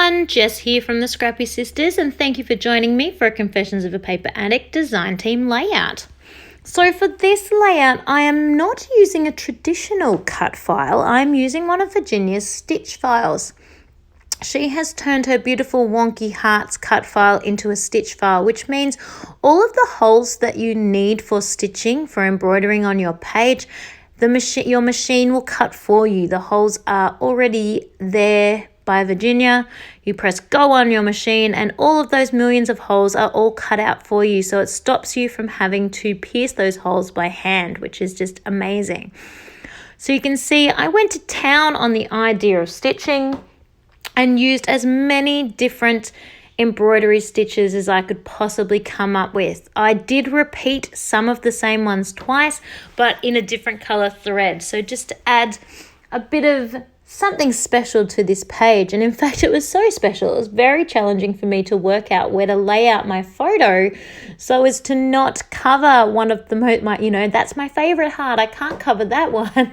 everyone, Jess here from the Scrappy Sisters, and thank you for joining me for a Confessions of a Paper Addict design team layout. So for this layout, I am not using a traditional cut file. I'm using one of Virginia's stitch files. She has turned her beautiful Wonky Hearts cut file into a stitch file, which means all of the holes that you need for stitching, for embroidering on your page, your machine will cut for you. The holes are already there by Virginia. You press go on your machine and all of those millions of holes are all cut out for you. So it stops you from having to pierce those holes by hand, which is just amazing. So you can see I went to town on the idea of stitching and used as many different embroidery stitches as I could possibly come up with. I did repeat some of the same ones twice, but in a different color thread. So just to add a bit of something special to this page. And in fact, it was so special. It was very challenging for me to work out where to lay out my photo so as to not cover one of the that's my favorite heart. I can't cover that one.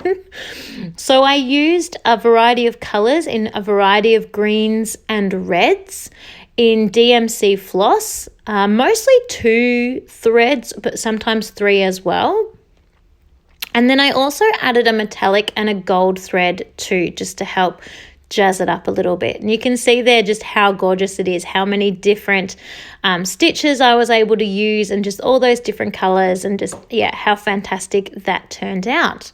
So I used a variety of colors in a variety of greens and reds in DMC floss, mostly 2 threads, but sometimes 3 as well. And then I also added a metallic and a gold thread too, just to help jazz it up a little bit. And you can see there just how gorgeous it is, how many different stitches I was able to use and just all those different colors and just, how fantastic that turned out.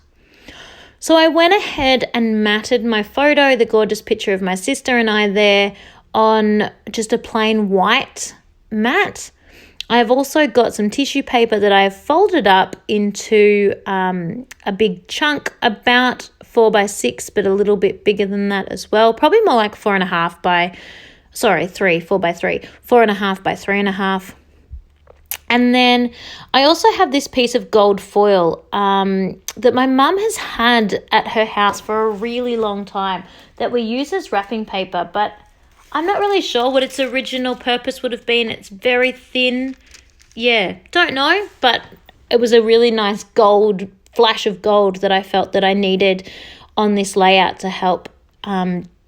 So I went ahead and matted my photo, the gorgeous picture of my sister and I there, on just a plain white mat. I've also got some tissue paper that I have folded up into a big chunk, about 4 by 6, but a little bit bigger than that as well. Probably more like 4 by 3, 4 by 3, 4.5 by 3.5. And then I also have this piece of gold foil that my mum has had at her house for a really long time that we use as wrapping paper, but I'm not really sure what its original purpose would have been. It's very thin. Don't know, but it was a really nice gold, flash of gold that I felt that I needed on this layout to help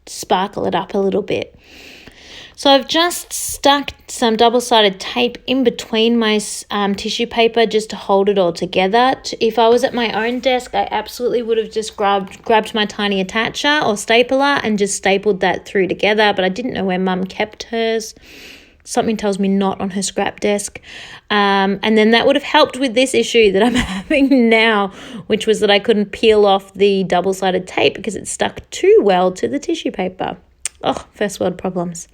sparkle it up a little bit. So I've just stuck some double-sided tape in between my tissue paper just to hold it all together. If I was at my own desk, I absolutely would have just grabbed my tiny attacher or stapler and just stapled that through together, but I didn't know where Mum kept hers. Something tells me not on her scrap desk. And then that would have helped with this issue that I'm having now, which was that I couldn't peel off the double-sided tape because it stuck too well to the tissue paper. Oh, first world problems.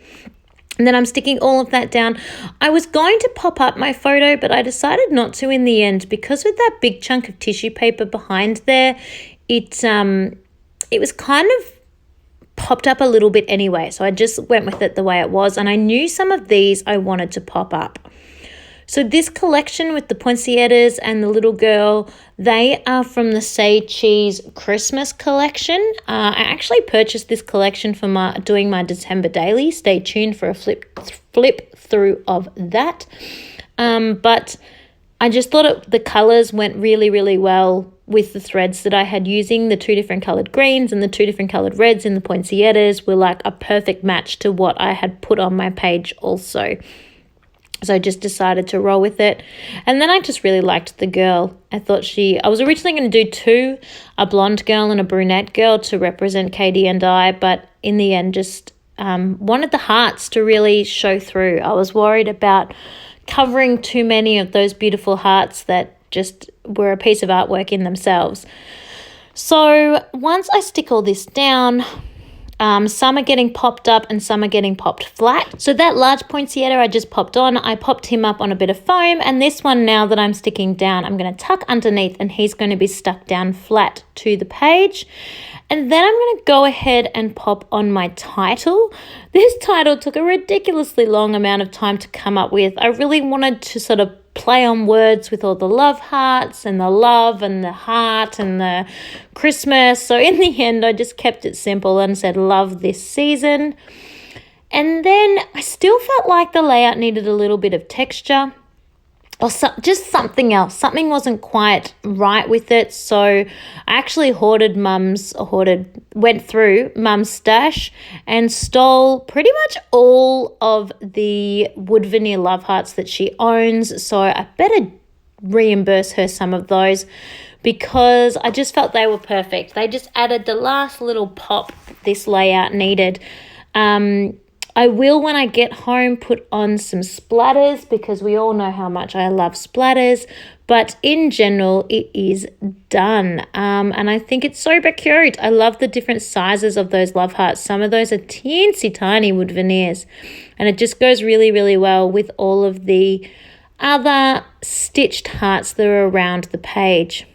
And then I'm sticking all of that down. I was going to pop up my photo, but I decided not to in the end because with that big chunk of tissue paper behind there, it was kind of popped up a little bit anyway. So I just went with it the way it was. And I knew some of these I wanted to pop up. So this collection with the poinsettias and the little girl, they are from the Say Cheese Christmas collection. I actually purchased this collection for doing my December daily. Stay tuned for a flip through of that. But I just thought the colors went really, really well with the threads that I had using. The 2 different colored greens and the 2 different colored reds in the poinsettias were like a perfect match to what I had put on my page also. So I just decided to roll with it. And then I just really liked the girl. I was originally going to do 2, a blonde girl and a brunette girl to represent Katie and I, but in the end just wanted the hearts to really show through. I was worried about covering too many of those beautiful hearts that just were a piece of artwork in themselves. So once I stick all this down, some are getting popped up and some are getting popped flat. So that large poinsettia I just popped on, I popped him up on a bit of foam, and this one now that I'm sticking down, I'm going to tuck underneath and he's going to be stuck down flat to the page. And then I'm going to go ahead and pop on my title. This title took a ridiculously long amount of time to come up with. I really wanted to sort of play on words with all the love hearts and the love and the heart and the Christmas. So in the end, I just kept it simple and said love this season. And then I still felt like the layout needed a little bit of texture. or just something else. Something wasn't quite right with it. So I actually went through Mum's stash and stole pretty much all of the wood veneer love hearts that she owns. So I better reimburse her some of those because I just felt they were perfect. They just added the last little pop this layout needed. I will, when I get home, put on some splatters because we all know how much I love splatters. But in general, it is done. And I think it's super cute. I love the different sizes of those love hearts. Some of those are teensy tiny wood veneers. And it just goes really, really well with all of the other stitched hearts that are around the page.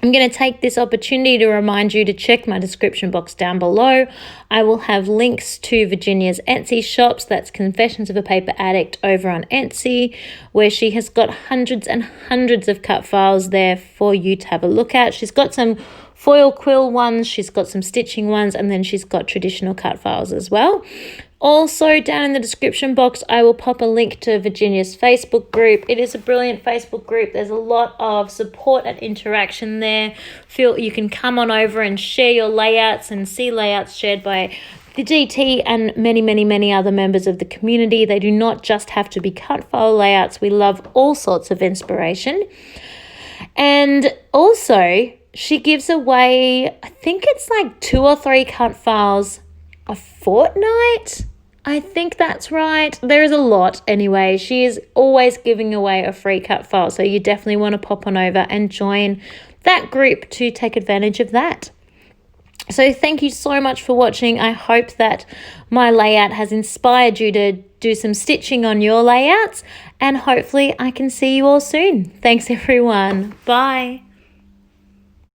I'm going to take this opportunity to remind you to check my description box down below. I will have links to Virginia's Etsy shops. That's Confessions of a Paper Addict over on Etsy, where she has got hundreds and hundreds of cut files there for you to have a look at. She's got some foil quill ones, she's got some stitching ones, and then she's got traditional cut files as well. Also, down in the description box, I will pop a link to Virginia's Facebook group. It is a brilliant Facebook group. There's a lot of support and interaction there. You can come on over and share your layouts and see layouts shared by the GT and many, many, many other members of the community. They do not just have to be cut file layouts. We love all sorts of inspiration. And also, she gives away, I think it's like 2 or 3 cut files a fortnight. I think that's right. There is a lot anyway. She is always giving away a free cut file, so you definitely want to pop on over and join that group to take advantage of that. So thank you so much for watching. I hope that my layout has inspired you to do some stitching on your layouts, and hopefully I can see you all soon. Thanks everyone. Bye.